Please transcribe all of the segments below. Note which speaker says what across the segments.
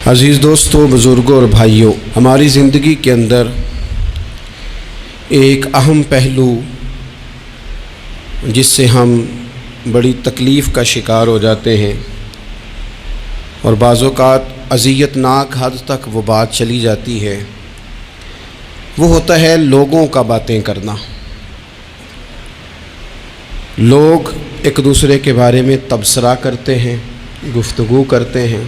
Speaker 1: عزیز دوستوں، بزرگوں اور بھائیوں، ہماری زندگی کے اندر ایک اہم پہلو جس سے ہم بڑی تکلیف کا شکار ہو جاتے ہیں اور بعض اوقات اذیت ناک حد تک وہ بات چلی جاتی ہے، وہ ہوتا ہے لوگوں کا باتیں کرنا۔ لوگ ایک دوسرے کے بارے میں تبصرہ کرتے ہیں، گفتگو کرتے ہیں۔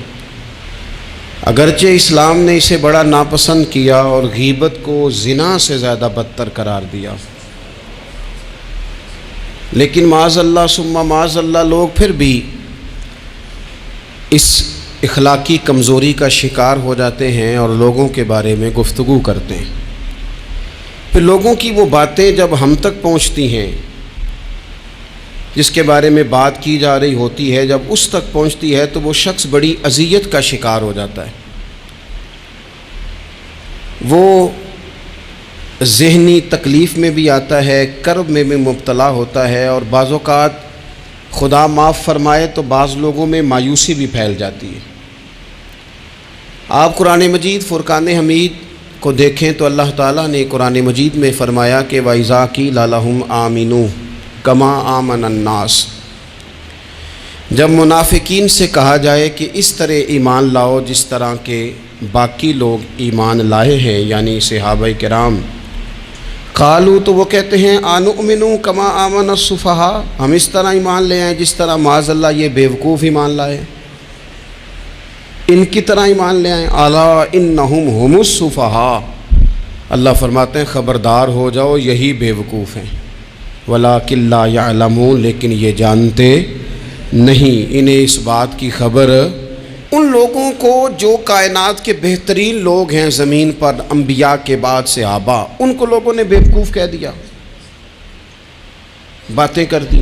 Speaker 1: اگرچہ اسلام نے اسے بڑا ناپسند کیا اور غیبت کو زنا سے زیادہ بدتر قرار دیا، لیکن معاذ اللہ ثم معاذ اللہ لوگ پھر بھی اس اخلاقی کمزوری کا شکار ہو جاتے ہیں اور لوگوں کے بارے میں گفتگو کرتے ہیں۔ پھر لوگوں کی وہ باتیں جب ہم تک پہنچتی ہیں، جس کے بارے میں بات کی جا رہی ہوتی ہے، جب اس تک پہنچتی ہے تو وہ شخص بڑی اذیت کا شکار ہو جاتا ہے۔ وہ ذہنی تکلیف میں بھی آتا ہے، کرب میں بھی مبتلا ہوتا ہے، اور بعض اوقات خدا معاف فرمائے تو بعض لوگوں میں مایوسی بھی پھیل جاتی ہے۔ آپ قرآن مجید فرقان حمید کو دیکھیں تو اللہ تعالیٰ نے قرآن مجید میں فرمایا کہ وَإِذَا قِيلَ لَهُمْ آمِنُوا كَمَا آمَنَ النَّاسُ، جب منافقین سے کہا جائے کہ اس طرح ایمان لاؤ جس طرح کے باقی لوگ ایمان لائے ہیں، یعنی صحابہ کرام، قالوا تو وہ کہتے ہیں انؤمن کما آمن السفہاء، ہم اس طرح ایمان لے آئیں جس طرح معاذ اللہ یہ بیوقوف ایمان لائے، ان کی طرح ایمان لے آئیں۔ الا انہم هم السفہاء، اللہ فرماتے ہیں خبردار ہو جاؤ یہی بیوقوف ہیں، ولکن لا یعلمون، لیکن یہ جانتے نہیں۔ انہیں اس بات کی خبر، ان لوگوں کو جو کائنات کے بہترین لوگ ہیں زمین پر، انبیاء کے بعد صحابہ، ان کو لوگوں نے بیوقوف کہہ دیا، باتیں کر دی۔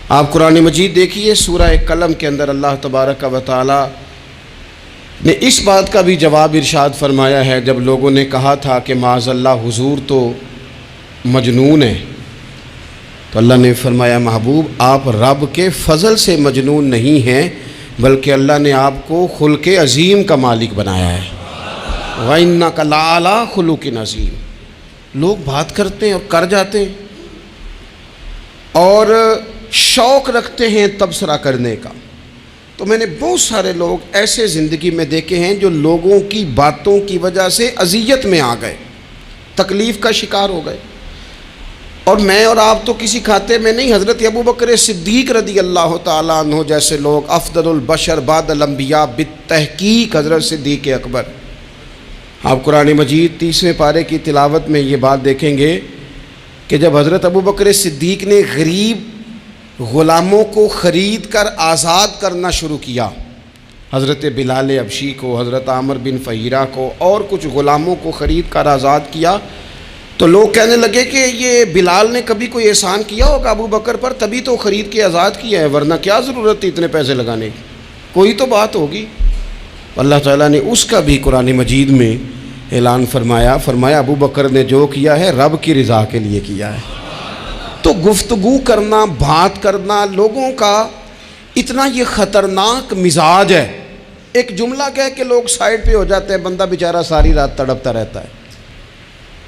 Speaker 1: آپ قرآن مجید دیکھیے سورہ قلم کے اندر اللہ تبارک و تعالی نے اس بات کا بھی جواب ارشاد فرمایا ہے، جب لوگوں نے کہا تھا کہ معاذ اللہ حضور تو مجنون ہے، تو اللہ نے فرمایا محبوب آپ رب کے فضل سے مجنون نہیں ہیں، بلکہ اللہ نے آپ کو خلق عظیم کا مالک بنایا ہے۔ وَإِنَّكَ لَعَلَىٰ خُلُقٍ عَظِيمٍ، لوگ بات کرتے ہیں اور کر جاتے ہیں اور شوق رکھتے ہیں تبصرہ کرنے کا۔ تو میں نے بہت سارے لوگ ایسے زندگی میں دیکھے ہیں جو لوگوں کی باتوں کی وجہ سے اذیت میں آ گئے، تکلیف کا شکار ہو گئے۔ اور میں اور آپ تو کسی کھاتے میں نہیں، حضرت ابوبکر صدیق رضی اللہ تعالیٰ عنہ جیسے لوگ، افضل البشر بعد الانبیاء بالتحقیق حضرت صدیق اکبر۔ آپ قرآن مجید 30ویں پارے کی تلاوت میں یہ بات دیکھیں گے کہ جب حضرت ابوبکر صدیق نے غریب غلاموں کو خرید کر آزاد کرنا شروع کیا، حضرت بلال حبشی کو، حضرت عامر بن فہیرہ کو اور کچھ غلاموں کو خرید کر آزاد کیا، تو لوگ کہنے لگے کہ یہ بلال نے کبھی کوئی احسان کیا ہوگا ابو بکر پر، تبھی تو خرید کے آزاد کیا ہے، ورنہ کیا ضرورت تھی اتنے پیسے لگانے کی، کوئی تو بات ہوگی۔ اللہ تعالیٰ نے اس کا بھی قرآن مجید میں اعلان فرمایا ابو بکر نے جو کیا ہے رب کی رضا کے لیے کیا ہے۔ تو گفتگو کرنا، بات کرنا، لوگوں کا اتنا یہ خطرناک مزاج ہے، ایک جملہ کہہ کے لوگ سائڈ پہ ہو جاتے ہیں، بندہ بیچارہ ساری رات تڑپتا رہتا ہے،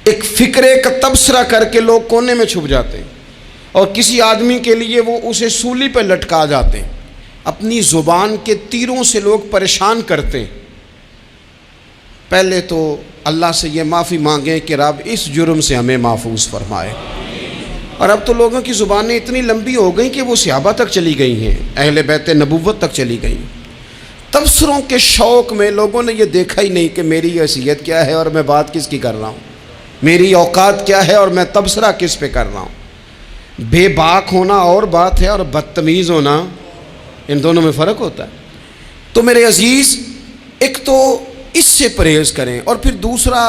Speaker 1: ایک فکرے کا تبصرہ کر کے لوگ کونے میں چھپ جاتے ہیں، اور کسی آدمی کے لیے وہ اسے سولی پہ لٹکا جاتے ہیں، اپنی زبان کے تیروں سے لوگ پریشان کرتے ہیں۔ پہلے تو اللہ سے یہ معافی مانگیں کہ رب اس جرم سے ہمیں محفوظ فرمائے۔ اور اب تو لوگوں کی زبانیں اتنی لمبی ہو گئیں کہ وہ صحابہ تک چلی گئی ہیں، اہل بیت نبوت تک چلی گئیں۔ تبصروں کے شوق میں لوگوں نے یہ دیکھا ہی نہیں کہ میری حیثیت کیا ہے اور میں بات کس کی کر رہا ہوں، میری اوقات کیا ہے اور میں تبصرہ کس پہ کر رہا ہوں۔ بے باک ہونا اور بات ہے اور بدتمیز ہونا، ان دونوں میں فرق ہوتا ہے۔ تو میرے عزیز، ایک تو اس سے پرہیز کریں، اور پھر دوسرا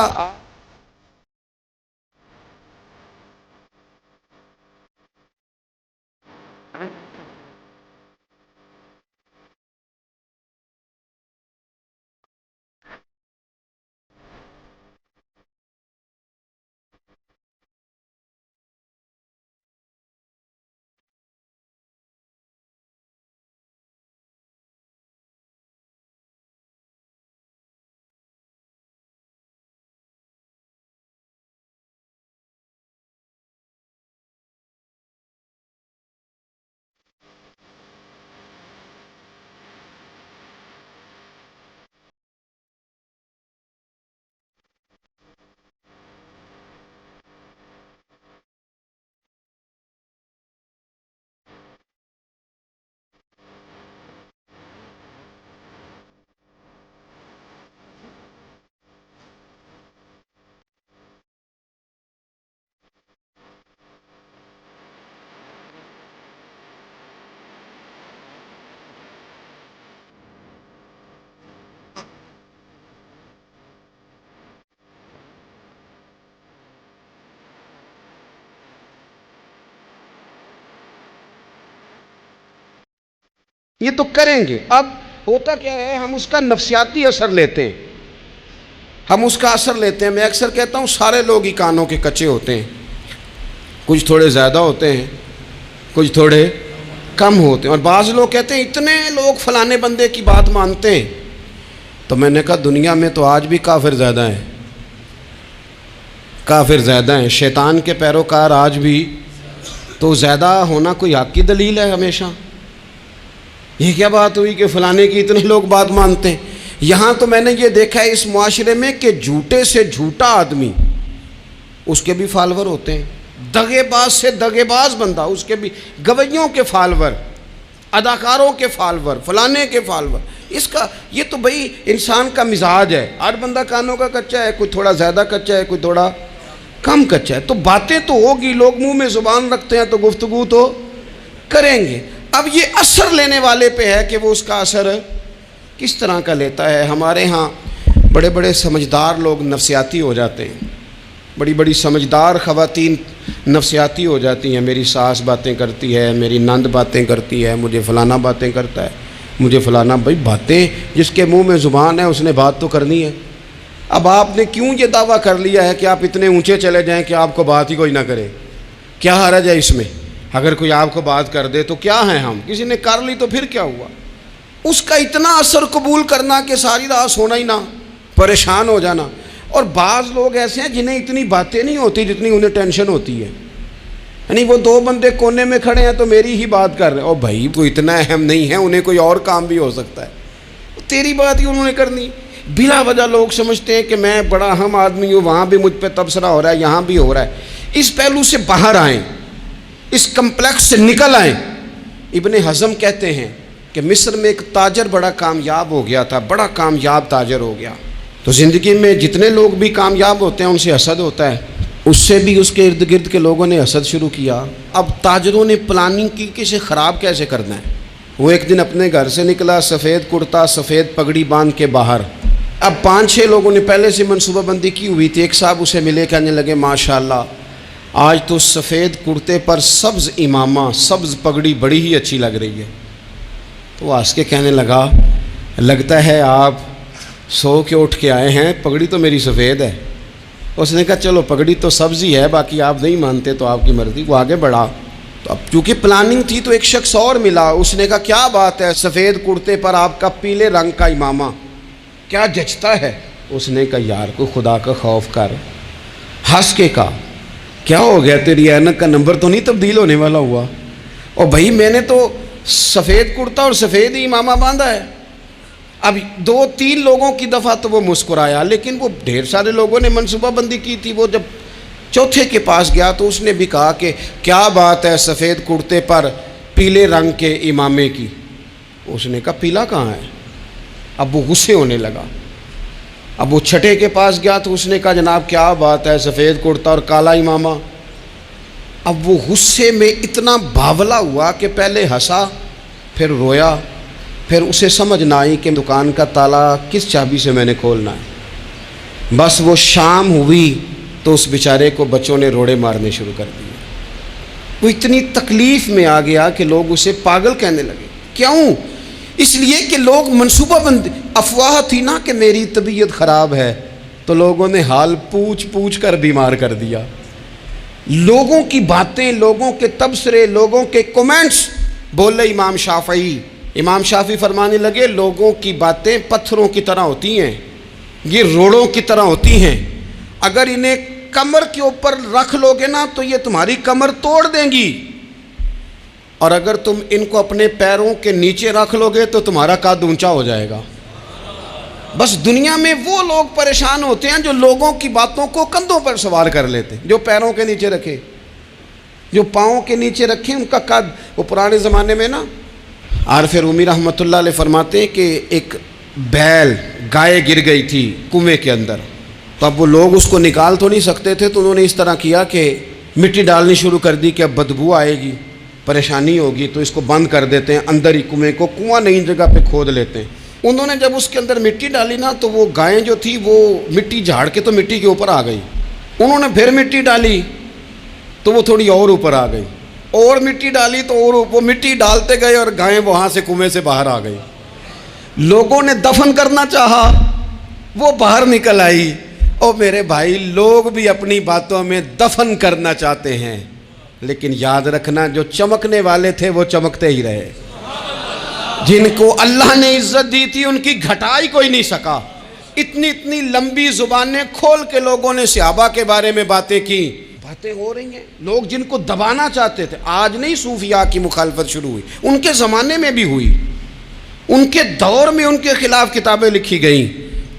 Speaker 1: یہ تو کریں گے. اب ہوتا کیا ہے، ہم اس کا نفسیاتی اثر لیتے ہیں، ہم اس کا اثر لیتے ہیں. میں اکثر کہتا ہوں سارے لوگ ہی کانوں کے کچے ہوتے ہیں، کچھ تھوڑے زیادہ ہوتے ہیں، کچھ تھوڑے کم ہوتے ہیں. اور بعض لوگ کہتے ہیں اتنے لوگ فلانے بندے کی بات مانتے ہیں. تو میں نے کہا دنیا میں تو آج بھی کافر زیادہ ہیں، کافر زیادہ ہیں، شیطان کے پیروکار آج بھی. تو زیادہ ہونا کوئی حق کی دلیل ہے ہمیشہ؟ یہ کیا بات ہوئی کہ فلانے کی اتنے لوگ بات مانتے ہیں؟ یہاں تو میں نے یہ دیکھا ہے اس معاشرے میں کہ جھوٹے سے جھوٹا آدمی، اس کے بھی فالوور ہوتے ہیں. دغے باز سے دغے باز بندہ، اس کے بھی گویوں کے فالوور، اداکاروں کے فالوور، فلانے کے فالوور. اس کا یہ تو بھئی انسان کا مزاج ہے. ہر بندہ کانوں کا کچا ہے، کوئی تھوڑا زیادہ کچا ہے، کوئی تھوڑا کم کچا ہے. تو باتیں تو ہوگی، لوگ منہ میں زبان رکھتے ہیں تو گفتگو تو کریں گے. اب یہ اثر لینے والے پہ ہے کہ وہ اس کا اثر کس طرح کا لیتا ہے. ہمارے ہاں بڑے بڑے سمجھدار لوگ نفسیاتی ہو جاتے ہیں، بڑی بڑی سمجھدار خواتین نفسیاتی ہو جاتی ہیں. میری ساس باتیں کرتی ہے، میری نند باتیں کرتی ہے، مجھے فلانا باتیں کرتا ہے، مجھے فلانا. بھائی باتیں، جس کے منہ میں زبان ہے اس نے بات تو کرنی ہے. اب آپ نے کیوں یہ دعویٰ کر لیا ہے کہ آپ اتنے اونچے چلے جائیں کہ آپ کو بات ہی کوئی نہ کرے؟ کیا حرج ہے اس میں؟ اگر کوئی آپ کو بات کر دے تو کیا ہیں ہم؟ کسی نے کر لی تو پھر کیا ہوا؟ اس کا اتنا اثر قبول کرنا کہ ساری رات سونا ہی نہ، پریشان ہو جانا. اور بعض لوگ ایسے ہیں جنہیں اتنی باتیں نہیں ہوتی جتنی انہیں ٹینشن ہوتی ہے. یعنی وہ دو بندے کونے میں کھڑے ہیں تو میری ہی بات کر رہے ہیں. اور بھائی وہ اتنا اہم نہیں ہے، انہیں کوئی اور کام بھی ہو سکتا ہے، تیری بات ہی انہوں نے کرنی. بلا وجہ لوگ سمجھتے ہیں کہ میں بڑا اہم آدمی ہوں، وہاں بھی مجھ پہ تبصرہ ہو رہا ہے، یہاں بھی ہو رہا ہے. اس پہلو سے باہر آئیں، اس کمپلیکس سے نکل آئیں. ابن حزم کہتے ہیں کہ مصر میں ایک تاجر بڑا کامیاب ہو گیا تھا، بڑا کامیاب تاجر ہو گیا. تو زندگی میں جتنے لوگ بھی کامیاب ہوتے ہیں ان سے حسد ہوتا ہے. اس سے بھی اس کے ارد گرد کے لوگوں نے حسد شروع کیا. اب تاجروں نے پلاننگ کی کہ اسے خراب کیسے کرنا ہے. وہ ایک دن اپنے گھر سے نکلا، سفید کرتا سفید پگڑی باندھ کے باہر. اب 5-6 لوگوں نے پہلے سے منصوبہ بندی کی ہوئی تھی. ایک صاحب اسے ملے، کہنے لگے ماشاءاللہ آج تو سفید کرتے پر سبز امامہ، سبز پگڑی بڑی ہی اچھی لگ رہی ہے. تو وہ ہنس کے کہنے لگا لگتا ہے آپ سو کے اٹھ کے آئے ہیں، پگڑی تو میری سفید ہے. اس نے کہا چلو پگڑی تو سبز ہی ہے، باقی آپ نہیں مانتے تو آپ کی مرضی. وہ آگے بڑھا. تو اب چونکہ پلاننگ تھی تو ایک شخص اور ملا. اس نے کہا کیا بات ہے، سفید کرتے پر آپ کا پیلے رنگ کا امامہ کیا جچتا ہے. اس نے کہا یار کو خدا کا خوف کر. ہنس کے کہا کیا ہو گیا، تیری اینک کا نمبر تو نہیں تبدیل ہونے والا ہوا؟ اور بھائی میں نے تو سفید کرتا اور سفید ہی امامہ باندھا ہے. اب 2-3 لوگوں کی دفعہ تو وہ مسکرایا، لیکن وہ ڈھیر سارے لوگوں نے منصوبہ بندی کی تھی. وہ جب چوتھے کے پاس گیا تو اس نے بھی کہا کہ کیا بات ہے سفید کرتے پر پیلے رنگ کے امامے کی. اس نے کہا پیلا کہاں ہے. اب وہ غصے ہونے لگا. اب وہ چھٹے کے پاس گیا تو اس نے کہا جناب کیا بات ہے سفید کرتا اور کالا امامہ. اب وہ غصے میں اتنا باولا ہوا کہ پہلے ہنسا پھر رویا. پھر اسے سمجھ نہ آئی کہ دکان کا تالا کس چابی سے میں نے کھولنا ہے. بس وہ شام ہوئی تو اس بیچارے کو بچوں نے روڑے مارنے شروع کر دیے. وہ اتنی تکلیف میں آ گیا کہ لوگ اسے پاگل کہنے لگے. کیوں؟ اس لیے کہ لوگ منصوبہ بندی، افواہ تھی نا کہ میری طبیعت خراب ہے، تو لوگوں نے حال پوچھ پوچھ کر بیمار کر دیا. لوگوں کی باتیں، لوگوں کے تبصرے، لوگوں کے کومنٹس. بولے امام شافعی فرمانے لگے لوگوں کی باتیں پتھروں کی طرح ہوتی ہیں، یہ روڑوں کی طرح ہوتی ہیں. اگر انہیں کمر کے اوپر رکھ لو گے نا تو یہ تمہاری کمر توڑ دیں گی، اور اگر تم ان کو اپنے پیروں کے نیچے رکھ لو گے تو تمہارا قد اونچا ہو جائے گا. بس دنیا میں وہ لوگ پریشان ہوتے ہیں جو لوگوں کی باتوں کو کندھوں پر سوار کر لیتے ہیں. جو پیروں کے نیچے رکھے، جو پاؤں کے نیچے رکھے، ان کا قد. وہ پرانے زمانے میں نا عارف رومی رحمۃ اللہ علیہ فرماتے ہیں کہ ایک بیل گائے گر گئی تھی کنویں کے اندر. تو اب وہ لوگ اس کو نکال تو نہیں سکتے تھے، تو انہوں نے اس طرح کیا کہ مٹی ڈالنی شروع کر دی کہ اب بدبو آئے گی، پریشانی ہوگی، تو اس کو بند کر دیتے ہیں اندر ہی کنویں کو. کنواں نئی جگہ پہ کھود لیتے ہیں. انہوں نے جب اس کے اندر مٹی ڈالی نا تو وہ گائیں جو تھی وہ مٹی جھاڑ کے تو مٹی کے اوپر آ گئی. انہوں نے پھر مٹی ڈالی تو وہ تھوڑی اور اوپر آ گئی. اور مٹی ڈالی تو اور وہ مٹی ڈالتے گئے اور گائیں وہاں سے کنویں سے باہر آ گئی. لوگوں نے دفن کرنا چاہا, وہ باہر نکل آئی. اور میرے بھائی, لوگ بھی اپنی باتوں میں دفن کرنا چاہتے ہیں, لیکن یاد رکھنا جو چمکنے والے تھے وہ چمکتے ہی رہے. جن کو اللہ نے عزت دی تھی ان کی گھٹائی کوئی نہیں سکا. اتنی لمبی زبانیں کھول کے لوگوں نے صحابہ کے بارے میں باتیں کی. باتیں ہو رہی ہیں, لوگ جن کو دبانا چاہتے تھے. آج نہیں صوفیاء کی مخالفت شروع ہوئی, ان کے زمانے میں بھی ہوئی. ان کے دور میں ان کے خلاف کتابیں لکھی گئیں.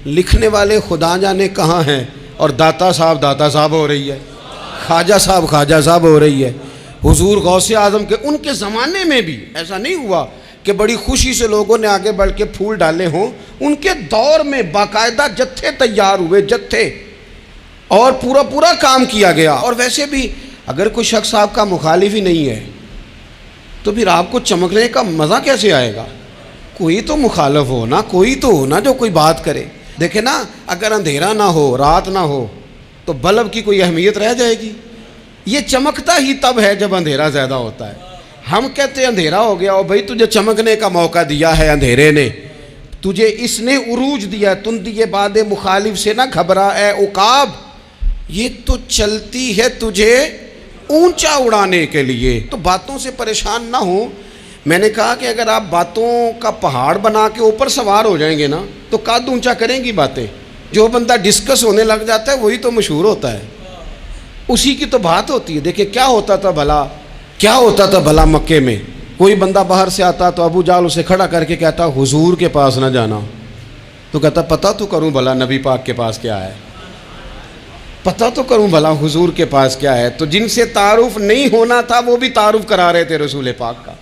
Speaker 1: لکھنے والے خدا جانے کہاں ہیں, اور داتا صاحب ہو رہی ہے, خواجہ صاحب ہو رہی ہے. حضور غوث اعظم کے ان کے زمانے میں بھی ایسا نہیں ہوا کہ بڑی خوشی سے لوگوں نے آگے بڑھ کے پھول ڈالے ہوں. ان کے دور میں باقاعدہ جتھے تیار ہوئے, جتھے, اور پورا کام کیا گیا. اور ویسے بھی اگر کوئی شخص آپ کا مخالف ہی نہیں ہے تو پھر آپ کو چمکنے کا مزہ کیسے آئے گا؟ کوئی تو مخالف ہو نا, کوئی تو ہو نا جو کوئی بات کرے. دیکھیں نا, اگر اندھیرا نہ ہو, رات نہ ہو, تو بلب کی کوئی اہمیت رہ جائے گی؟ یہ چمکتا ہی تب ہے جب اندھیرا زیادہ ہوتا ہے. ہم کہتے ہیں اندھیرا ہو گیا, اور بھائی تجھے چمکنے کا موقع دیا ہے اندھیرے نے, تجھے اس نے عروج دیا. تندی باد مخالف سے نہ گھبرا اے عقاب, یہ تو چلتی ہے تجھے اونچا اڑانے کے لیے. تو باتوں سے پریشان نہ ہو. میں نے کہا کہ اگر آپ باتوں کا پہاڑ بنا کے اوپر سوار ہو جائیں گے نا تو قد اونچا کریں گی باتیں. جو بندہ ڈسکس ہونے لگ جاتا ہے وہی تو مشہور ہوتا ہے, اسی کی تو بات ہوتی ہے. دیکھیں کیا ہوتا تھا بھلا مکے میں. کوئی بندہ باہر سے آتا تو ابو جال اسے کھڑا کر کے کہتا حضور کے پاس نہ جانا. تو کہتا پتہ تو کروں بھلا نبی پاک کے پاس کیا ہے, پتہ تو کروں بھلا حضور کے پاس کیا ہے. تو جن سے تعارف نہیں ہونا تھا وہ بھی تعارف کرا رہے تھے رسول پاک کا.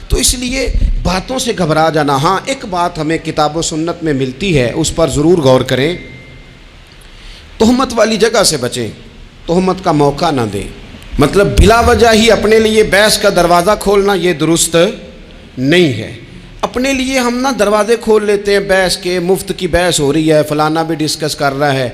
Speaker 1: تو اس لیے باتوں سے گھبرا جانا. ہاں, ایک بات ہمیں کتاب و سنت میں ملتی ہے, اس پر ضرور غور کریں. تہمت والی جگہ سے بچیں, تہمت کا موقع نہ دیں. مطلب بلا وجہ ہی اپنے لیے بحث کا دروازہ کھولنا یہ درست نہیں ہے. اپنے لیے ہم نا دروازے کھول لیتے ہیں بحث کے, مفت کی بحث ہو رہی ہے, فلانا بھی ڈسکس کر رہا ہے.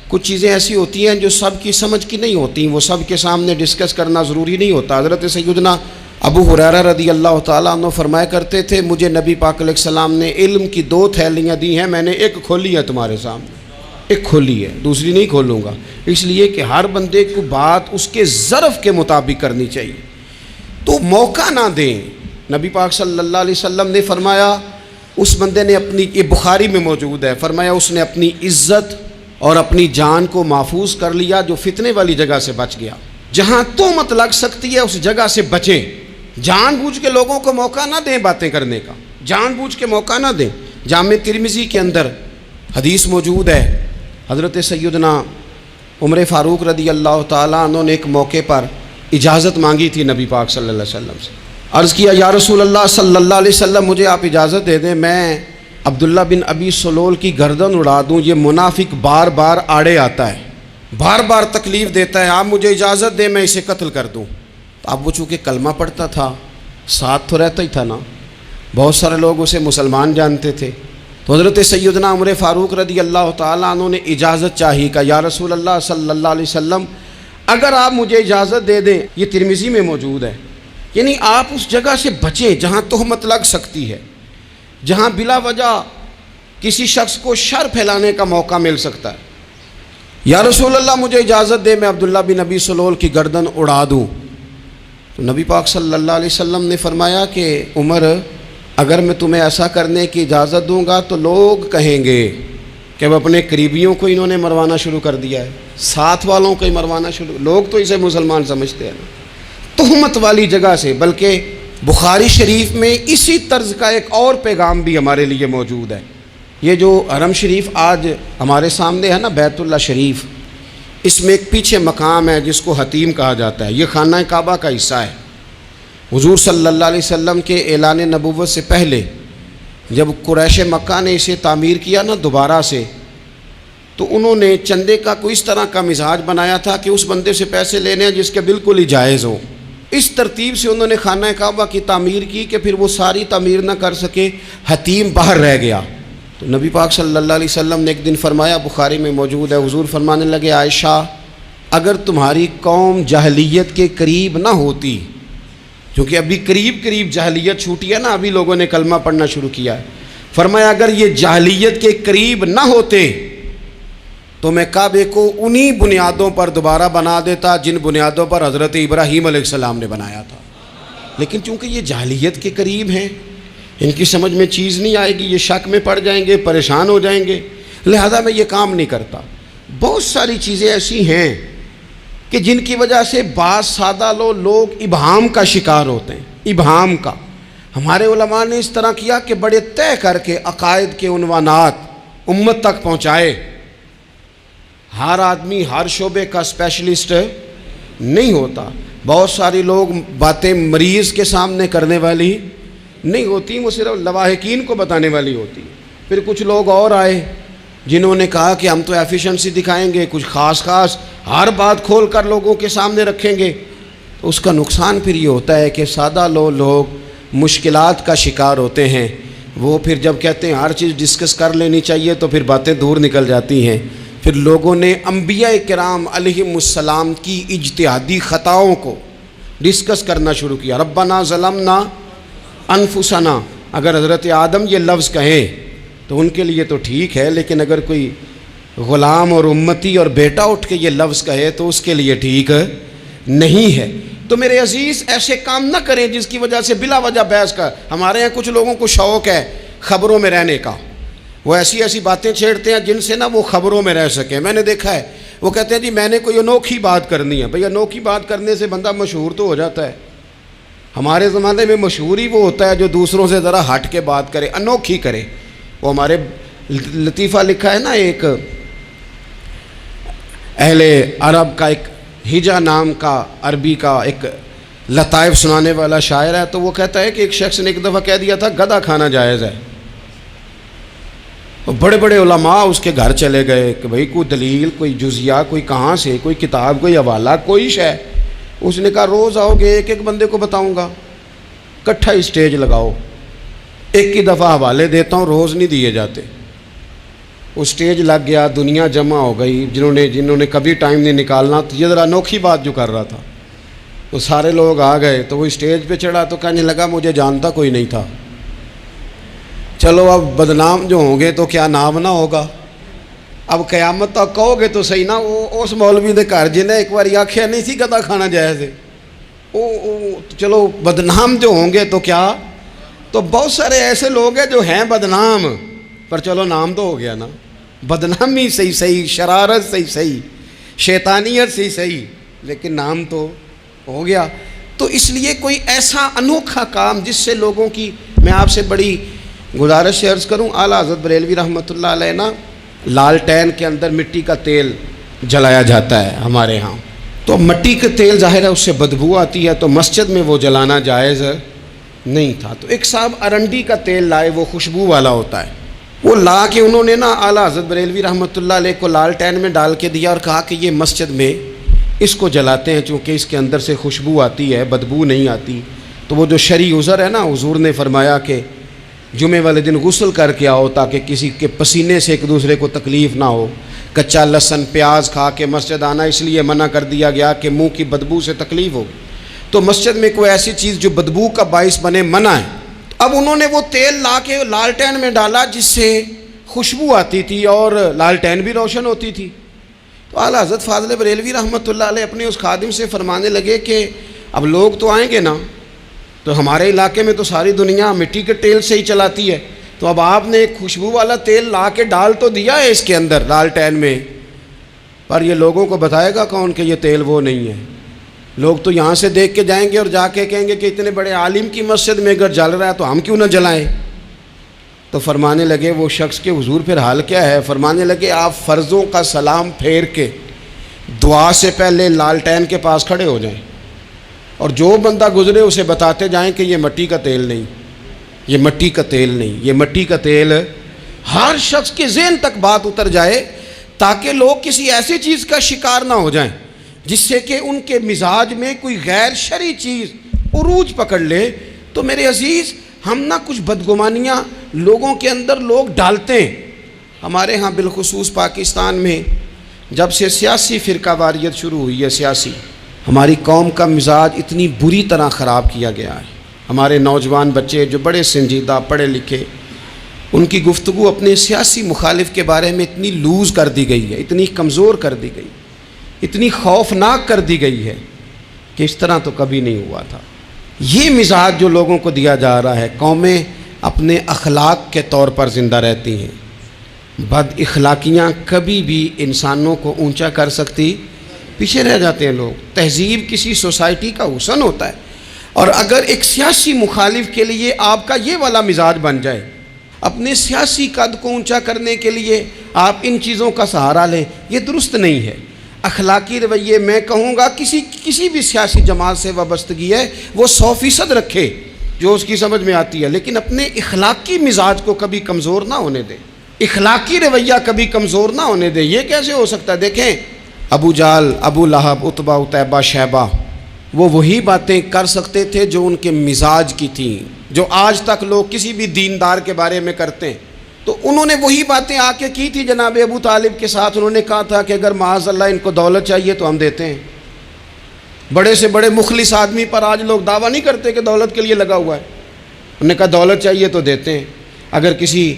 Speaker 1: کچھ چیزیں ایسی ہوتی ہیں جو سب کی سمجھ کی نہیں ہوتی, وہ سب کے سامنے ڈسکس کرنا ضروری نہیں ہوتا. حضرت سیدنا ابو ہریرہ رضی اللہ تعالیٰ عنہ فرمایا کرتے تھے, مجھے نبی پاک علیہ السلام نے علم کی 2 تھیلیاں دی ہیں, میں نے ایک کھولی ہے تمہارے سامنے, ایک کھولی ہے, دوسری نہیں کھولوں گا. اس لیے کہ ہر بندے کو بات اس کے ظرف کے مطابق کرنی چاہیے. تو موقع نہ دیں. نبی پاک صلی اللہ علیہ وسلم نے فرمایا, اس بندے نے اپنی, یہ بخاری میں موجود ہے, فرمایا اس نے اپنی عزت اور اپنی جان کو محفوظ کر لیا جو فتنے والی جگہ سے بچ گیا. جہاں تہمت لگ سکتی ہے اس جگہ سے بچیں. جان بوجھ کے لوگوں کو موقع نہ دیں باتیں کرنے کا, جان بوجھ کے موقع نہ دیں. جامع ترمذی کے اندر حدیث موجود ہے, حضرت سیدنا عمر فاروق رضی اللہ تعالیٰ عنہ نے ایک موقع پر اجازت مانگی تھی نبی پاک صلی اللہ علیہ وسلم سے. عرض کیا, یا رسول اللہ صلی اللہ علیہ وسلم, مجھے آپ اجازت دے دیں, میں عبداللہ بن ابی سلول کی گردن اڑا دوں, یہ منافق بار بار آڑے آتا ہے, بار بار تکلیف دیتا ہے, آپ مجھے اجازت دیں میں اسے قتل کر دوں. تو اب وہ چونکہ کلمہ پڑھتا تھا, ساتھ تو رہتا ہی تھا نا, بہت سارے لوگ اسے مسلمان جانتے تھے. تو حضرت سیدنا عمر فاروق رضی اللہ تعالیٰ عنہ نے اجازت چاہی, کہ یا رسول اللہ صلی اللہ علیہ وسلم, اگر آپ مجھے اجازت دے دیں, یہ ترمذی میں موجود ہے, یعنی آپ اس جگہ سے بچیں جہاں تہمت لگ سکتی ہے, جہاں بلا وجہ کسی شخص کو شر پھیلانے کا موقع مل سکتا ہے. یا رسول اللہ مجھے اجازت دے, میں عبداللہ بن ابی سلول کی گردن اڑا دوں. تو نبی پاک صلی اللہ علیہ وسلم نے فرمایا کہ عمر, اگر میں تمہیں ایسا کرنے کی اجازت دوں گا تو لوگ کہیں گے کہ وہ اپنے قریبیوں کو انہوں نے مروانا شروع کر دیا ہے, ساتھ والوں کو ہی مروانا شروع, لوگ تو اسے مسلمان سمجھتے ہیں نا. تہمت والی جگہ سے. بلکہ بخاری شریف میں اسی طرز کا ایک اور پیغام بھی ہمارے لیے موجود ہے. یہ جو حرم شریف آج ہمارے سامنے ہے نا, بیت اللہ شریف, اس میں ایک پیچھے مقام ہے جس کو حتیم کہا جاتا ہے. یہ خانہ کعبہ کا حصہ ہے. حضور صلی اللہ علیہ وسلم کے اعلان نبوت سے پہلے جب قریش مکہ نے اسے تعمیر کیا نا دوبارہ سے, تو انہوں نے چندے کا کوئی اس طرح کا مزاج بنایا تھا کہ اس بندے سے پیسے لینے ہیں جس کے بالکل ہی جائز ہوں. اس ترتیب سے انہوں نے خانہ کعبہ کی تعمیر کی کہ پھر وہ ساری تعمیر نہ کر سکے, حتیم باہر رہ گیا. تو نبی پاک صلی اللہ علیہ وسلم نے ایک دن فرمایا, بخاری میں موجود ہے, حضور فرمانے لگے, عائشہ, اگر تمہاری قوم جاہلیت کے قریب نہ ہوتی کیونکہ ابھی قریب جاہلیت چھوٹی ہے نا، ابھی لوگوں نے کلمہ پڑھنا شروع کیا ہے۔ فرمایا اگر یہ جاہلیت کے قریب نہ ہوتے تو میں کعبے کو انہی بنیادوں پر دوبارہ بنا دیتا جن بنیادوں پر حضرت ابراہیم علیہ السلام نے بنایا تھا، لیکن چونکہ یہ جاہلیت کے قریب ہیں، ان کی سمجھ میں چیز نہیں آئے گی، یہ شک میں پڑ جائیں گے، پریشان ہو جائیں گے، لہذا میں یہ کام نہیں کرتا۔ بہت ساری چیزیں ایسی ہیں کہ جن کی وجہ سے بعض سادہ لوگ ابہام کا شکار ہوتے ہیں، ابہام کا۔ ہمارے علماء نے اس طرح کیا کہ بڑے طے کر کے عقائد کے عنوانات امت تک پہنچائے۔ ہر آدمی ہر شعبے کا اسپیشلسٹ نہیں ہوتا، بہت سارے لوگ باتیں مریض کے سامنے کرنے والی نہیں ہوتی، وہ صرف لواحقین کو بتانے والی ہوتی۔ پھر کچھ لوگ اور آئے جنہوں نے کہا کہ ہم تو ایفیشنسی دکھائیں گے، کچھ خاص ہر بات کھول کر لوگوں کے سامنے رکھیں گے۔ اس کا نقصان پھر یہ ہوتا ہے کہ سادہ لوگ مشکلات کا شکار ہوتے ہیں۔ وہ پھر جب کہتے ہیں ہر چیز ڈسکس کر لینی چاہیے تو پھر باتیں دور نکل جاتی ہیں۔ پھر لوگوں نے انبیاء کرام علیہم السلام کی اجتہادی خطاؤں کو ڈسکس کرنا شروع کیا۔ ربنا ظلمنا انفسنا، اگر حضرت آدم یہ لفظ کہیں تو ان کے لیے تو ٹھیک ہے، لیکن اگر کوئی غلام اور امتی اور بیٹا اٹھ کے یہ لفظ کہے تو اس کے لیے ٹھیک نہیں ہے۔ تو میرے عزیز ایسے کام نہ کریں جس کی وجہ سے بلا وجہ بحث کا۔ ہمارے یہاں کچھ لوگوں کو شوق ہے خبروں میں رہنے کا، وہ ایسی باتیں چھیڑتے ہیں جن سے نہ وہ خبروں میں رہ سکیں۔ میں نے دیکھا ہے وہ کہتے ہیں جی میں نے کوئی انوکھی بات کرنی ہے۔ بھئی انوکھی بات کرنے سے بندہ مشہور تو ہو جاتا ہے۔ ہمارے زمانے میں مشہور ہی وہ ہوتا ہے جو دوسروں سے ذرا ہٹ کے بات کرے، انوکھی کرے۔ وہ ہمارے لطیفہ لکھا ہے نا، ایک اہل عرب کا ایک ہجا نام کا عربی کا ایک لطائف سنانے والا شاعر ہے، تو وہ کہتا ہے کہ ایک شخص نے ایک دفعہ کہہ دیا تھا گدھا کھانا جائز ہے۔ بڑے بڑے علماء اس کے گھر چلے گئے کہ بھئی کوئی دلیل، کوئی جزیہ، کوئی کہاں سے، کوئی کتاب، کوئی حوالہ، کوئی شے۔ اس نے کہا روز آؤ گے ایک بندے کو بتاؤں گا، کٹھا اسٹیج لگاؤ، ایک ہی دفعہ حوالے دیتا ہوں، روز نہیں دیے جاتے۔ وہ اسٹیج لگ گیا، دنیا جمع ہو گئی، جنہوں نے کبھی ٹائم نہیں نکالنا، تو یہ ذرا انوکھی بات جو کر رہا تھا، وہ سارے لوگ آ گئے۔ تو وہ اسٹیج پہ چڑھا تو کہنے لگا مجھے جانتا کوئی نہیں تھا، چلو اب بدنام جو ہوں گے تو کیا نام نہ ہوگا، اب قیامت تک کہو گے تو صحیح نا۔ وہ اس مولوی نے گھر جنہیں ایک بار آخیا نہیں سی گدھا کھانا جائز ہے، چلو بدنام جو ہوں گے تو کیا۔ تو بہت سارے ایسے لوگ ہیں جو ہیں بدنام، پر چلو نام تو ہو گیا نا، بدنامی صحیح، شرارت صحیح، شیطانیت صحیح، لیکن نام تو ہو گیا۔ تو اس لیے کوئی ایسا انوکھا کام جس سے لوگوں کی، میں آپ سے بڑی گزارش سے عرض کروں، اعلیٰ حضرت بریلوی رحمۃ اللہ علیہ نا لالٹین کے اندر مٹی کا تیل جلایا جاتا ہے ہمارے ہاں، تو مٹی کا تیل ظاہر ہے اس سے بدبو آتی ہے، تو مسجد میں وہ جلانا جائز نہیں تھا۔ تو ایک صاحب ارنڈی کا تیل لائے، وہ خوشبو والا ہوتا ہے، وہ لا کے انہوں نے نا اعلیٰ حضرت بریلوی رحمۃ اللہ علیہ کو لالٹین میں ڈال کے دیا اور کہا کہ یہ مسجد میں اس کو جلاتے ہیں چونکہ اس کے اندر سے خوشبو آتی ہے، بدبو نہیں آتی۔ تو وہ جو شرعی عذر ہے نا، حضور نے فرمایا کہ جمعے والے دن غسل کر کے آؤ تاکہ کسی کے پسینے سے ایک دوسرے کو تکلیف نہ ہو۔ کچا لہسن پیاز کھا کے مسجد آنا اس لیے منع کر دیا گیا کہ منہ کی بدبو سے تکلیف ہو، تو مسجد میں کوئی ایسی چیز جو بدبو کا باعث بنے منع ہے۔ اب انہوں نے وہ تیل لا کے لالٹین میں ڈالا جس سے خوشبو آتی تھی اور لالٹین بھی روشن ہوتی تھی۔ تو اعلیٰ حضرت فاضل بریلوی رحمۃ اللہ علیہ اپنے اس خادم سے فرمانے لگے کہ اب لوگ تو آئیں گے نا، تو ہمارے علاقے میں تو ساری دنیا مٹی کے تیل سے ہی چلاتی ہے، تو اب آپ نے ایک خوشبو والا تیل لا کے ڈال تو دیا ہے اس کے اندر لالٹین میں، پر یہ لوگوں کو بتائے گا کون کہ یہ تیل وہ نہیں ہے؟ لوگ تو یہاں سے دیکھ کے جائیں گے اور جا کے کہیں گے کہ اتنے بڑے عالم کی مسجد میں اگر جل رہا ہے تو ہم کیوں نہ جلائیں۔ تو فرمانے لگے وہ شخص کے حضور پھر حال کیا ہے؟ فرمانے لگے آپ فرضوں کا سلام پھیر کے دعا سے پہلے لالٹین کے پاس کھڑے ہو جائیں اور جو بندہ گزرے اسے بتاتے جائیں کہ یہ مٹی کا تیل نہیں، یہ مٹی کا تیل نہیں، یہ مٹی کا تیل۔ ہر شخص کے ذہن تک بات اتر جائے تاکہ لوگ کسی ایسی چیز کا شکار نہ ہو جائیں جس سے کہ ان کے مزاج میں کوئی غیر شرعی چیز عروج پکڑ لے۔ تو میرے عزیز ہم نہ کچھ بدگمانیاں لوگوں کے اندر لوگ ڈالتے ہیں۔ ہمارے ہاں بالخصوص پاکستان میں جب سے سیاسی فرقہ واریت شروع ہوئی ہے، سیاسی ہماری قوم کا مزاج اتنی بری طرح خراب کیا گیا ہے. ہمارے نوجوان بچے جو بڑے سنجیدہ پڑھے لکھے، ان کی گفتگو اپنے سیاسی مخالف کے بارے میں اتنی لوز کر دی گئی ہے، اتنی کمزور کر دی گئی، اتنی خوفناک کر دی گئی ہے کہ اس طرح تو کبھی نہیں ہوا تھا. یہ مزاج جو لوگوں کو دیا جا رہا ہے، قومیں اپنے اخلاق کے طور پر زندہ رہتی ہیں. بد اخلاقیاں کبھی بھی انسانوں کو اونچا کر سکتی، پیچھے رہ جاتے ہیں لوگ. تہذیب کسی سوسائٹی کا حسن ہوتا ہے، اور اگر ایک سیاسی مخالف کے لیے آپ کا یہ والا مزاج بن جائے، اپنے سیاسی قد کو اونچا کرنے کے لیے آپ ان چیزوں کا سہارا لیں، یہ درست نہیں ہے. اخلاقی رویے میں کہوں گا کسی بھی سیاسی جماعت سے وابستگی ہے وہ 100% رکھے جو اس کی سمجھ میں آتی ہے، لیکن اپنے اخلاقی مزاج کو کبھی کمزور نہ ہونے دے، اخلاقی رویہ کبھی کمزور نہ ہونے دے. یہ کیسے ہو سکتا ہے؟ دیکھیں، ابو جہل، ابو لہب، عتبہ، عتیبہ، شیبہ، وہ وہی باتیں کر سکتے تھے جو ان کے مزاج کی تھیں، جو آج تک لوگ کسی بھی دیندار کے بارے میں کرتے ہیں. تو انہوں نے وہی باتیں آ کے کی تھی جناب ابو طالب کے ساتھ. انہوں نے کہا تھا کہ اگر معاذ اللہ ان کو دولت چاہیے تو ہم دیتے ہیں. بڑے سے بڑے مخلص آدمی پر آج لوگ دعویٰ نہیں کرتے کہ دولت کے لیے لگا ہوا ہے. انہوں نے کہا دولت چاہیے تو دیتے ہیں، اگر کسی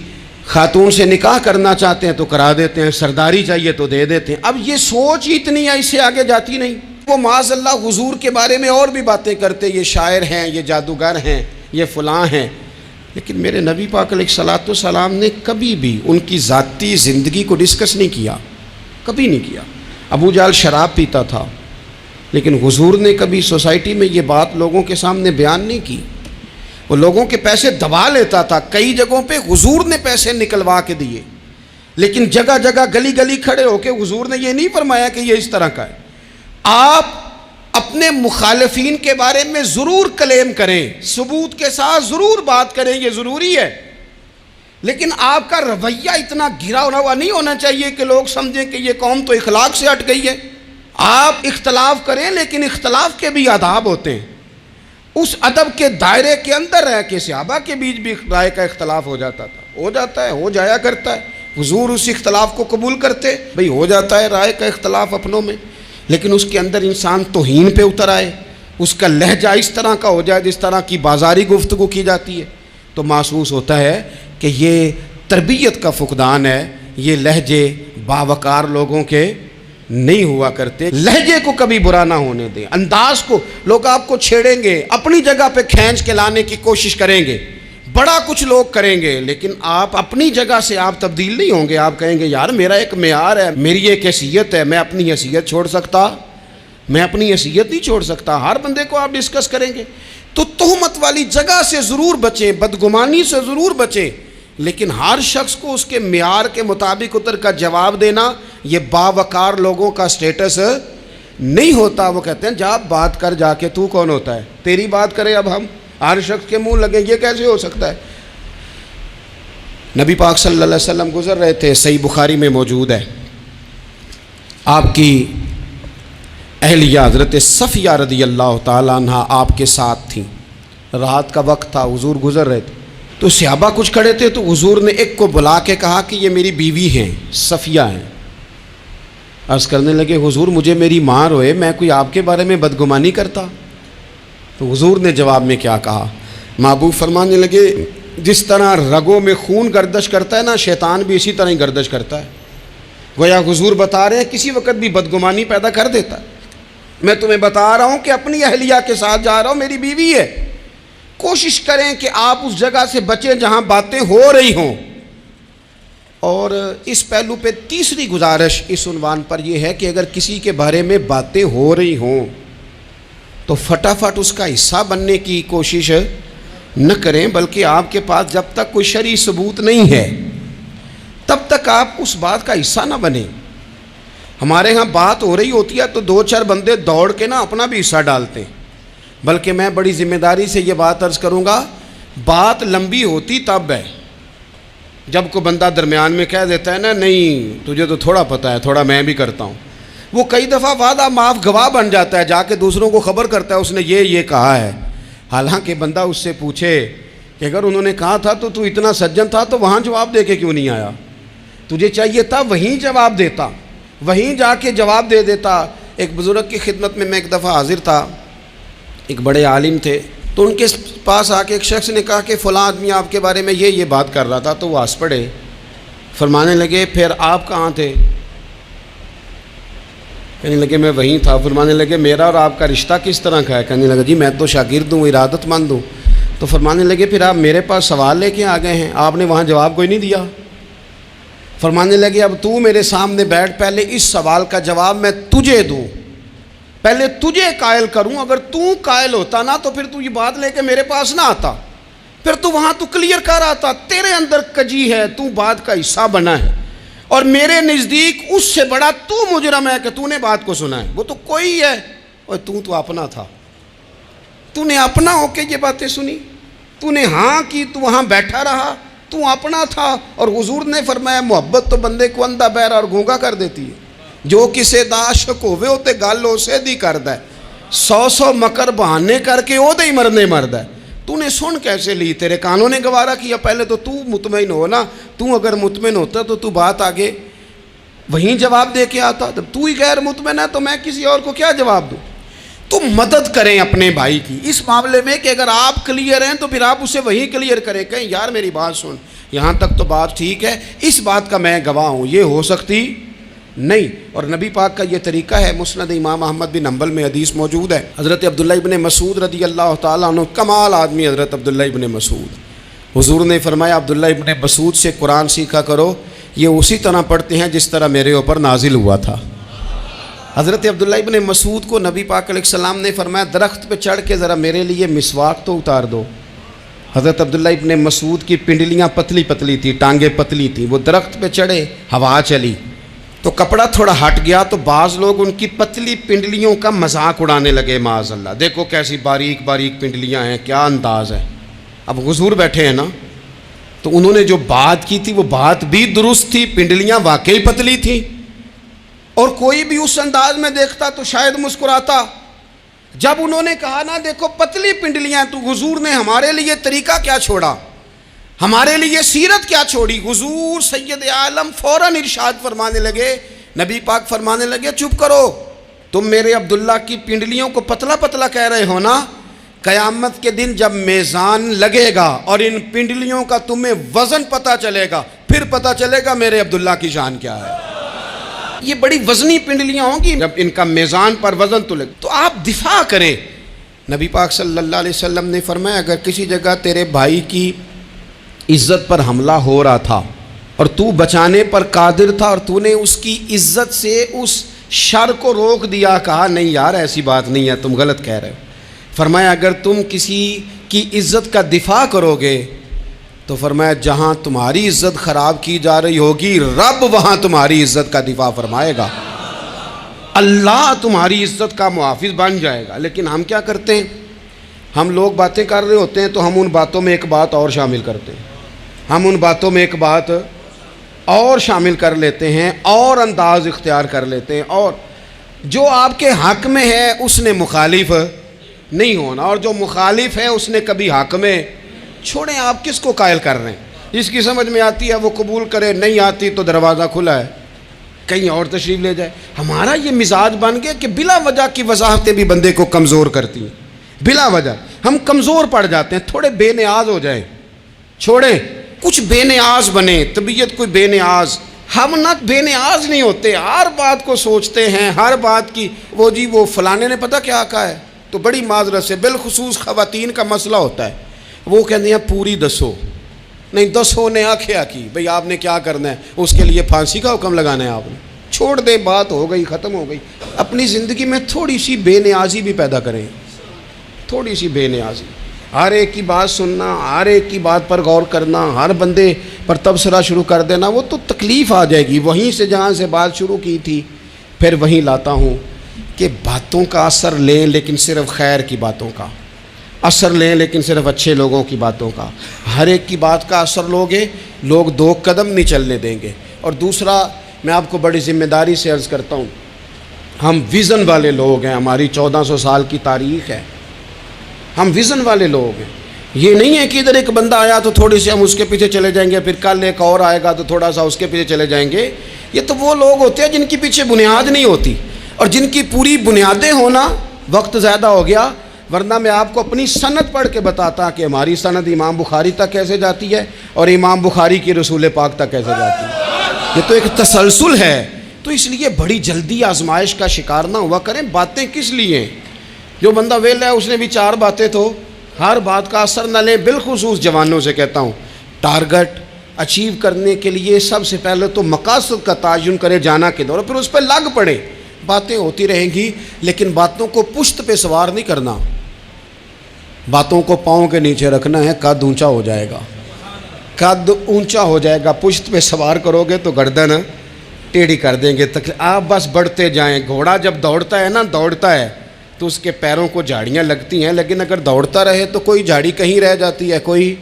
Speaker 1: خاتون سے نکاح کرنا چاہتے ہیں تو کرا دیتے ہیں، سرداری چاہیے تو دے دیتے ہیں. اب یہ سوچ ہی اتنی ہے، اس سے آگے جاتی نہیں. وہ معاذ اللہ حضور کے بارے میں اور بھی باتیں کرتے، یہ شاعر ہیں، یہ جادوگر ہیں، یہ فلاں ہیں. لیکن میرے نبی پاک علیہ الصلوۃ والسلام نے کبھی بھی ان کی ذاتی زندگی کو ڈسکس نہیں کیا، کبھی نہیں کیا. ابو جہل شراب پیتا تھا، لیکن حضور نے کبھی سوسائٹی میں یہ بات لوگوں کے سامنے بیان نہیں کی. وہ لوگوں کے پیسے دبا لیتا تھا، کئی جگہوں پہ حضور نے پیسے نکلوا کے دیے، لیکن جگہ جگہ گلی گلی کھڑے ہو کے حضور نے یہ نہیں فرمایا کہ یہ اس طرح کا ہے. آپ اپنے مخالفین کے بارے میں ضرور کلیم کریں، ثبوت کے ساتھ ضرور بات کریں، یہ ضروری ہے، لیکن آپ کا رویہ اتنا گھرا ہوا نہیں ہونا چاہیے کہ لوگ سمجھیں کہ یہ قوم تو اخلاق سے ہٹ گئی ہے. آپ اختلاف کریں، لیکن اختلاف کے بھی آداب ہوتے ہیں. اس ادب کے دائرے کے اندر رہ کے صحابہ کے بیچ بھی رائے کا اختلاف ہو جاتا تھا، ہو جاتا ہے، ہو جایا کرتا ہے. حضور اس اختلاف کو قبول کرتے، بھئی ہو جاتا ہے رائے کا اختلاف اپنوں میں، لیکن اس کے اندر انسان توہین پہ اتر آئے، اس کا لہجہ اس طرح کا ہو جائے جس طرح کی بازاری گفتگو کی جاتی ہے، تو محسوس ہوتا ہے کہ یہ تربیت کا فقدان ہے. یہ لہجے باوقار لوگوں کے نہیں ہوا کرتے. لہجے کو کبھی برا نہ ہونے دیں، انداز کو. لوگ آپ کو چھیڑیں گے، اپنی جگہ پہ کھینچ کے لانے کی کوشش کریں گے، بڑا کچھ لوگ کریں گے، لیکن آپ اپنی جگہ سے آپ تبدیل نہیں ہوں گے. آپ کہیں گے یار میرا ایک معیار ہے، میری ایک حیثیت ہے، میں اپنی حیثیت چھوڑ سکتا؟ میں اپنی حیثیت نہیں چھوڑ سکتا. ہر بندے کو آپ ڈسکس کریں گے. تو تہمت والی جگہ سے ضرور بچیں، بدگمانی سے ضرور بچیں، لیکن ہر شخص کو اس کے معیار کے مطابق اتر کا جواب دینا یہ باوقار لوگوں کا سٹیٹس نہیں ہوتا. وہ کہتے ہیں جا بات کر جا کے، تو کون ہوتا ہے تیری بات کرے اب ہم ہر شخص کے منہ لگیں؟ یہ کیسے ہو سکتا ہے؟ نبی پاک صلی اللہ علیہ وسلم گزر رہے تھے، صحیح بخاری میں موجود ہے. آپ کی اہلیہ حضرت صفیہ رضی اللہ تعالیٰ عنہ آپ کے ساتھ تھیں. رات کا وقت تھا، حضور گزر رہے تھے، تو صحابہ کچھ کھڑے تھے، تو حضور نے ایک کو بلا کے کہا کہ یہ میری بیوی ہیں، صفیہ ہیں. عرض کرنے لگے حضور مجھے میری ماں روئے، میں کوئی آپ کے بارے میں بدگمانی کرتا؟ تو حضور نے جواب میں کیا کہا؟ محبوب فرمانے لگے جس طرح رگوں میں خون گردش کرتا ہے نا، شیطان بھی اسی طرح ہی گردش کرتا ہے. گویا حضور بتا رہے ہیں کسی وقت بھی بدگمانی پیدا کر دیتا ہے. میں تمہیں بتا رہا ہوں کہ اپنی اہلیہ کے ساتھ جا رہا ہوں، میری بیوی ہے. کوشش کریں کہ آپ اس جگہ سے بچیں جہاں باتیں ہو رہی ہوں. اور اس پہلو پہ تیسری گزارش اس عنوان پر یہ ہے کہ اگر کسی کے بارے میں باتیں ہو رہی ہوں تو فٹافٹ اس کا حصہ بننے کی کوشش نہ کریں، بلکہ آپ کے پاس جب تک کوئی شرعی ثبوت نہیں ہے تب تک آپ اس بات کا حصہ نہ بنیں. ہمارے ہاں بات ہو رہی ہوتی ہے تو 2-4 بندے دوڑ کے نا اپنا بھی حصہ ڈالتے ہیں. بلکہ میں بڑی ذمہ داری سے یہ بات عرض کروں گا، بات لمبی ہوتی تب ہے جب کوئی بندہ درمیان میں کہہ دیتا ہے نا نہیں تجھے تو تھوڑا پتہ ہے، تھوڑا میں بھی کرتا ہوں. وہ کئی دفعہ وعدہ معاف گواہ بن جاتا ہے، جا کے دوسروں کو خبر کرتا ہے اس نے یہ کہا ہے. حالانکہ بندہ اس سے پوچھے کہ اگر انہوں نے کہا تھا تو اتنا سجن تھا تو وہاں جواب دے کے کیوں نہیں آیا؟ تجھے چاہیے تھا وہیں جواب دیتا، وہیں جا کے جواب دے دیتا ایک بزرگ کی خدمت میں ایک دفعہ حاضر تھا، ایک بڑے عالم تھے، تو ان کے پاس آ کے ایک شخص نے کہا کہ فلاں آدمی آپ کے بارے میں یہ بات کر رہا تھا، تو وہ ہنس پڑے، فرمانے لگے پھر آپ کہاں تھے؟ کہنے لگے میں وہیں تھا۔ فرمانے لگے میرا اور آپ کا رشتہ کس طرح کا ہے؟ کہنے لگا جی میں تو شاگرد ہوں، ارادت مند ہوں۔ تو فرمانے لگے پھر آپ میرے پاس سوال لے کے آ گئے ہیں، آپ نے وہاں جواب کوئی نہیں دیا۔ فرمانے لگے اب تو میرے سامنے بیٹھ، پہلے اس سوال کا جواب میں تجھے دوں، پہلے تجھے قائل کروں۔ اگر تو قائل ہوتا نا تو پھر تو یہ بات لے کے میرے پاس نہ آتا، پھر تو وہاں تو کلیئر کر آتا۔ تیرے اندر کجی ہے، تو بات کا حصہ بنا ہے، اور میرے نزدیک اس سے بڑا تو مجرم ہے کہ تو نے بات کو سنا ہے۔ وہ تو کوئی ہے، اور تو اپنا تھا، تو نے اپنا ہو کے یہ باتیں سنی، تو نے ہاں کی، تو وہاں بیٹھا رہا، تو اپنا تھا۔ اور حضور نے فرمایا محبت تو بندے کو اندھا بہرا اور گونگا کر دیتی ہے، جو کسے دا عاشق ہوئے ہوتے گل اسے دی کرد ہے، 100 مکر بہانے کر کے او دے ہی مرنے مرد ہے۔ تو نے سن کیسے لی؟ تیرے کانوں نے گوارا کیا؟ پہلے تو مطمئن ہو نا، تو اگر مطمئن ہوتا تو بات آگے وہیں جواب دے کے آتا۔ جب تو ہی غیر مطمئن ہے تو میں کسی اور کو کیا جواب دوں؟ تو مدد کریں اپنے بھائی کی اس معاملے میں کہ اگر آپ کلیئر ہیں تو پھر آپ اسے وہیں کلیئر کریں، کہیں یار میری بات سن، یہاں تک تو بات ٹھیک ہے، اس بات کا میں گواہ ہوں، یہ ہو سکتی نہیں۔ اور نبی پاک کا یہ طریقہ ہے۔ مسند امام احمد بن حنبل میں حدیث موجود ہے، حضرت عبداللہ ابن مسعود رضی اللہ تعالیٰ عنہ، کمال آدمی حضرت عبداللہ ابن مسعود، حضور نے فرمایا عبداللہ ابن مسعود سے قرآن سیکھا کرو، یہ اسی طرح پڑھتے ہیں جس طرح میرے اوپر نازل ہوا تھا۔ حضرت عبداللہ ابن مسعود کو نبی پاک علیہ السلام نے فرمایا درخت پہ چڑھ کے ذرا میرے لیے مسواک تو اتار دو۔ حضرت عبداللہ ابن مسعود کی پنڈلیاں پتلی پتلی تھی، ٹانگیں پتلی تھیں، وہ درخت پہ چڑھے، ہوا چلی تو کپڑا تھوڑا ہٹ گیا، تو بعض لوگ ان کی پتلی پنڈلیوں کا مذاق اڑانے لگے، معاذ اللہ، دیکھو کیسی باریک باریک پنڈلیاں ہیں، کیا انداز ہے۔ اب حضور بیٹھے ہیں نا، تو انہوں نے جو بات کی تھی وہ بات بھی درست تھی، پنڈلیاں واقعی پتلی تھیں، اور کوئی بھی اس انداز میں دیکھتا تو شاید مسکراتا۔ جب انہوں نے کہا نا دیکھو پتلی پنڈلیاں، تو حضور نے ہمارے لیے طریقہ کیا چھوڑا، ہمارے لیے سیرت کیا چھوڑی۔ حضور سید عالم فوراً ارشاد فرمانے لگے، نبی پاک فرمانے لگے چپ کرو، تم میرے عبداللہ کی پنڈلیوں کو پتلا پتلا کہہ رہے ہو نا، قیامت کے دن جب میزان لگے گا اور ان پنڈلیوں کا تمہیں وزن پتہ چلے گا، پھر پتہ چلے گا میرے عبداللہ کی شان کیا ہے۔ یہ بڑی وزنی پنڈلیاں ہوں گی، جب ان کا میزان پر وزن تلے تو آپ دفاع کریں۔ نبی پاک صلی اللہ علیہ وسلم نے فرمایا اگر کسی جگہ تیرے بھائی کی عزت پر حملہ ہو رہا تھا اور تو بچانے پر قادر تھا اور تو نے اس کی عزت سے اس شر کو روک دیا، کہا نہیں یار ایسی بات نہیں ہے، تم غلط کہہ رہے ہو، فرمایا اگر تم کسی کی عزت کا دفاع کرو گے تو فرمایا جہاں تمہاری عزت خراب کی جا رہی ہوگی رب وہاں تمہاری عزت کا دفاع فرمائے گا، اللہ تمہاری عزت کا محافظ بن جائے گا۔ لیکن ہم کیا کرتے ہیں، ہم لوگ باتیں کر رہے ہوتے ہیں تو ہم ان باتوں میں ایک بات اور شامل کرتے ہیں، ہم ان باتوں میں ایک بات اور شامل کر لیتے ہیں اور انداز اختیار کر لیتے ہیں، اور جو آپ کے حق میں ہے اس نے مخالف نہیں ہونا، اور جو مخالف ہے اس نے کبھی حق میں چھوڑیں۔ آپ کس کو قائل کر رہے ہیں؟ جس کی سمجھ میں آتی ہے وہ قبول کرے، نہیں آتی تو دروازہ کھلا ہے، کہیں اور تشریف لے جائے۔ ہمارا یہ مزاج بن گیا کہ بلا وجہ کی وضاحتیں بھی بندے کو کمزور کرتی ہیں، بلا وجہ ہم کمزور پڑ جاتے ہیں، تھوڑے بے نیاز ہو جائیں، چھوڑیں کچھ بے نیاز بنے، طبیعت کوئی بے نیاز، ہم نہ بے نیاز نہیں ہوتے، ہر بات کو سوچتے ہیں، ہر بات کی وہ جی وہ فلانے نے پتہ کیا کہا ہے، تو بڑی معذرت سے بالخصوص خواتین کا مسئلہ ہوتا ہے، وہ کہتے ہیں پوری دسو، نہیں دسو نے آخیا کی، بھئی آپ نے کیا کرنا ہے، اس کے لیے پھانسی کا حکم لگانا ہے آپ نے، چھوڑ دیں، بات ہو گئی ختم ہو گئی۔ اپنی زندگی میں تھوڑی سی بے نیازی بھی پیدا کریں، تھوڑی سی بے نیازی، ہر ایک کی بات سننا، ہر ایک کی بات پر غور کرنا، ہر بندے پر تبصرہ شروع کر دینا، وہ تو تکلیف آ جائے گی۔ وہیں سے جہاں سے بات شروع کی تھی پھر وہیں لاتا ہوں کہ باتوں کا اثر لیں لیکن صرف خیر کی باتوں کا اثر لیں، لیکن صرف اچھے لوگوں کی باتوں کا، ہر ایک کی بات کا اثر لوگے لوگ دو قدم نہیں چلنے دیں گے۔ اور دوسرا میں آپ کو بڑی ذمہ داری سے عرض کرتا ہوں، ہم ویژن والے لوگ ہیں، ہماری 1400 سال کی تاریخ ہے، ہم ویژن والے لوگ ہیں۔ یہ نہیں ہے کہ ادھر ایک بندہ آیا تو تھوڑی سی ہم اس کے پیچھے چلے جائیں گے، پھر کل ایک اور آئے گا تو تھوڑا سا اس کے پیچھے چلے جائیں گے۔ یہ تو وہ لوگ ہوتے ہیں جن کے پیچھے بنیاد نہیں ہوتی۔ اور جن کی پوری بنیادیں ہونا. وقت زیادہ ہو گیا ورنہ میں آپ کو اپنی سند پڑھ کے بتاتا کہ ہماری سند امام بخاری تک کیسے جاتی ہے اور امام بخاری کی رسول پاک تک کیسے جاتی ہے. یہ تو ایک تسلسل ہے. تو اس لیے بڑی جلدی آزمائش کا شکار نہ ہوا کریں. باتیں کس لیے ہیں؟ جو بندہ ویلا ہے اس نے بھی 4 باتیں تو ہر بات کا اثر نہ لیں. بالخصوص جوانوں سے کہتا ہوں ٹارگٹ اچیو کرنے کے لیے سب سے پہلے تو مقاصد کا تعین کرے جانا کے دور پھر اس پہ لگ پڑے. باتیں ہوتی رہیں گی لیکن باتوں کو پشت پہ سوار نہیں کرنا. باتوں کو پاؤں کے نیچے رکھنا ہے. قد اونچا ہو جائے گا, قد اونچا ہو جائے گا. پشت پہ سوار کرو گے تو گردن ٹیڑھی کر دیں گے. آپ بس بڑھتے جائیں. گھوڑا جب دوڑتا ہے نا دوڑتا ہے تو اس کے پیروں کو جھاڑیاں لگتی ہیں, لیکن اگر دوڑتا رہے تو کوئی جھاڑی کہیں رہ جاتی ہے, کوئی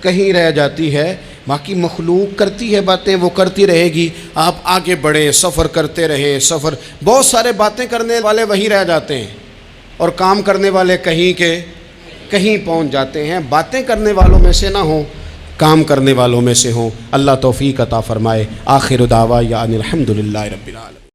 Speaker 1: کہیں رہ جاتی ہے. باقی مخلوق کرتی ہے باتیں, وہ کرتی رہے گی. آپ آگے بڑھیں, سفر کرتے رہیں. سفر بہت سارے باتیں کرنے والے وہیں رہ جاتے ہیں اور کام کرنے والے کہیں کے کہیں پہنچ جاتے ہیں. باتیں کرنے والوں میں سے نہ ہوں, کام کرنے والوں میں سے ہوں. اللہ توفیق عطا فرمائے. آخر دعوانا ان الحمدللہ رب العالمین.